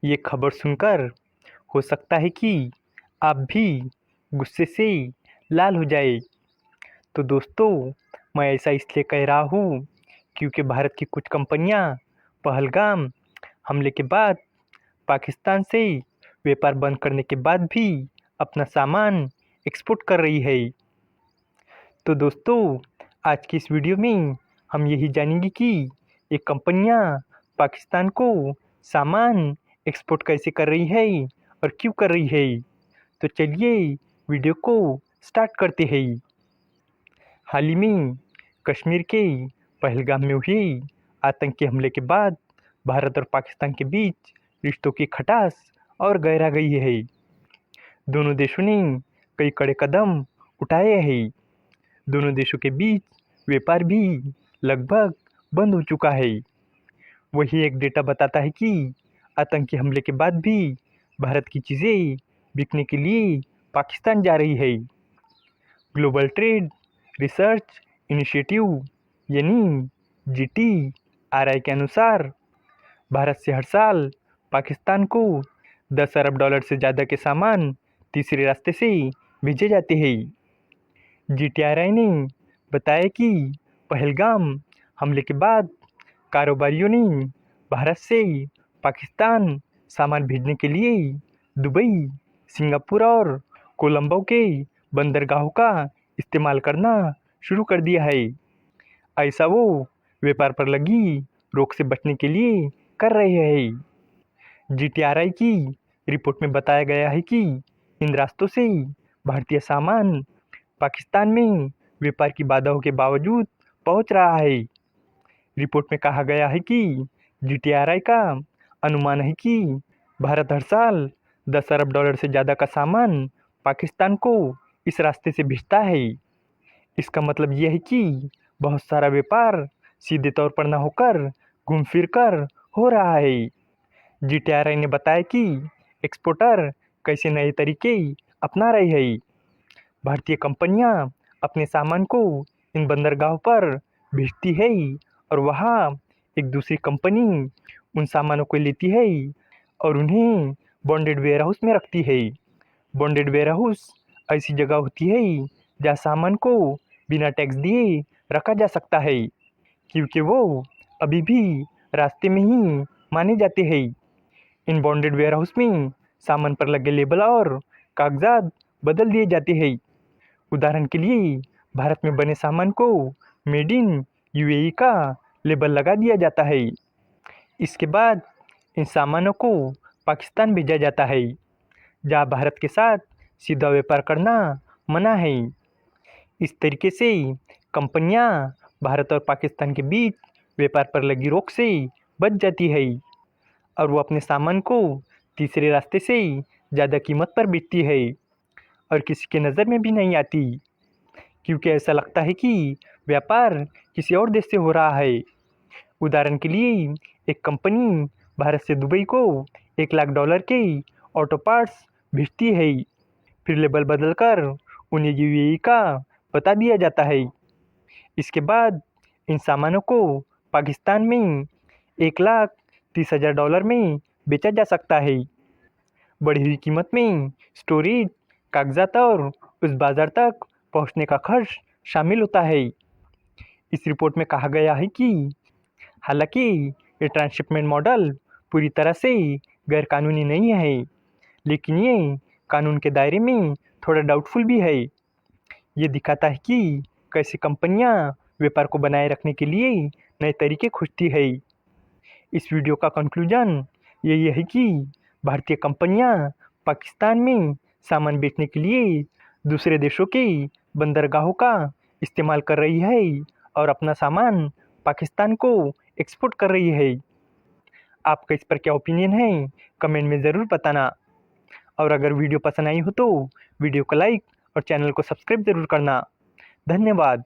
ये खबर सुनकर हो सकता है कि आप भी गुस्से से लाल हो जाए। तो दोस्तों, मैं ऐसा इसलिए कह रहा हूँ क्योंकि भारत की कुछ कंपनियां पहलगाम हमले के बाद पाकिस्तान से व्यापार बंद करने के बाद भी अपना सामान एक्सपोर्ट कर रही है। तो दोस्तों, आज की इस वीडियो में हम यही जानेंगे कि ये कंपनियां पाकिस्तान को सामान एक्सपोर्ट कैसे कर रही है और क्यों कर रही है। तो चलिए वीडियो को स्टार्ट करते हैं। हाल ही में कश्मीर के पहलगाम में हुए आतंकी हमले के बाद भारत और पाकिस्तान के बीच रिश्तों की खटास और गहरा गई है। दोनों देशों ने कई कड़े कदम उठाए हैं। दोनों देशों के बीच व्यापार भी लगभग बंद हो चुका है। वही एक डेटा बताता है कि आतंकी हमले के बाद भी भारत की चीज़ें बिकने के लिए पाकिस्तान जा रही है। ग्लोबल ट्रेड रिसर्च इनिशिएटिव यानी GTRI के अनुसार भारत से हर साल पाकिस्तान को 10 अरब डॉलर से ज़्यादा के सामान तीसरे रास्ते से भेजे जाते हैं। GTRI ने बताया कि पहलगाम हमले के बाद कारोबारियों ने भारत से पाकिस्तान सामान भेजने के लिए दुबई, सिंगापुर और कोलंबो के बंदरगाहों का इस्तेमाल करना शुरू कर दिया है। ऐसा वो व्यापार पर लगी रोक से बचने के लिए कर रहे हैं। GTRI की रिपोर्ट में बताया गया है कि इन रास्तों से भारतीय सामान पाकिस्तान में व्यापार की बाधाओं के बावजूद पहुंच रहा है। रिपोर्ट में कहा गया है कि GTRI का अनुमान है कि भारत हर साल 10 अरब डॉलर से ज़्यादा का सामान पाकिस्तान को इस रास्ते से भेजता है। इसका मतलब यह है कि बहुत सारा व्यापार सीधे तौर पर न होकर घूम फिर कर हो रहा है। GTRI ने बताया कि एक्सपोर्टर कैसे नए तरीके अपना रहे हैं। भारतीय कंपनियां अपने सामान को इन बंदरगाहों पर भेजती है और वहां एक दूसरी कंपनी उन सामानों को लेती है और उन्हें बॉन्डेड वेयरहाउस में रखती है। बॉन्डेड वेयरहाउस ऐसी जगह होती है जहाँ सामान को बिना टैक्स दिए रखा जा सकता है, क्योंकि वो अभी भी रास्ते में ही माने जाते हैं। इन बॉन्डेड वेयरहाउस में सामान पर लगे लेबल और कागजात बदल दिए जाते हैं। उदाहरण के लिए भारत में बने सामान को मेड इन UAE का लेबल लगा दिया जाता है। इसके बाद इन सामानों को पाकिस्तान भेजा जाता है, जहाँ भारत के साथ सीधा व्यापार करना मना है। इस तरीके से कंपनियां भारत और पाकिस्तान के बीच व्यापार पर लगी रोक से बच जाती है और वो अपने सामान को तीसरे रास्ते से ज़्यादा कीमत पर बेचती है और किसी के नज़र में भी नहीं आती, क्योंकि ऐसा लगता है कि व्यापार किसी और देश से हो रहा है। उदाहरण के लिए एक कंपनी भारत से दुबई को 1 लाख डॉलर के ऑटो पार्ट्स भेजती है, फिर लेबल बदलकर उन्हें UAE का बता दिया जाता है। इसके बाद इन सामानों को पाकिस्तान में 1,30,000 डॉलर में बेचा जा सकता है। बढ़ी हुई कीमत में स्टोरेज, कागजात और उस बाजार तक पहुंचने का खर्च शामिल होता है। इस रिपोर्ट में कहा गया है कि हालांकि ये ट्रांसशिपमेंट मॉडल पूरी तरह से गैरकानूनी नहीं है, लेकिन ये कानून के दायरे में थोड़ा डाउटफुल भी है। ये दिखाता है कि कैसे कंपनियां व्यापार को बनाए रखने के लिए नए तरीके खोजती है। इस वीडियो का कंक्लूजन यही है कि भारतीय कंपनियां पाकिस्तान में सामान बेचने के लिए दूसरे देशों के बंदरगाहों का इस्तेमाल कर रही है और अपना सामान पाकिस्तान को एक्सपोर्ट कर रही है। आपका इस पर क्या ओपिनियन है, कमेंट में ज़रूर बताना। और अगर वीडियो पसंद आई हो तो वीडियो को लाइक और चैनल को सब्सक्राइब ज़रूर करना। धन्यवाद।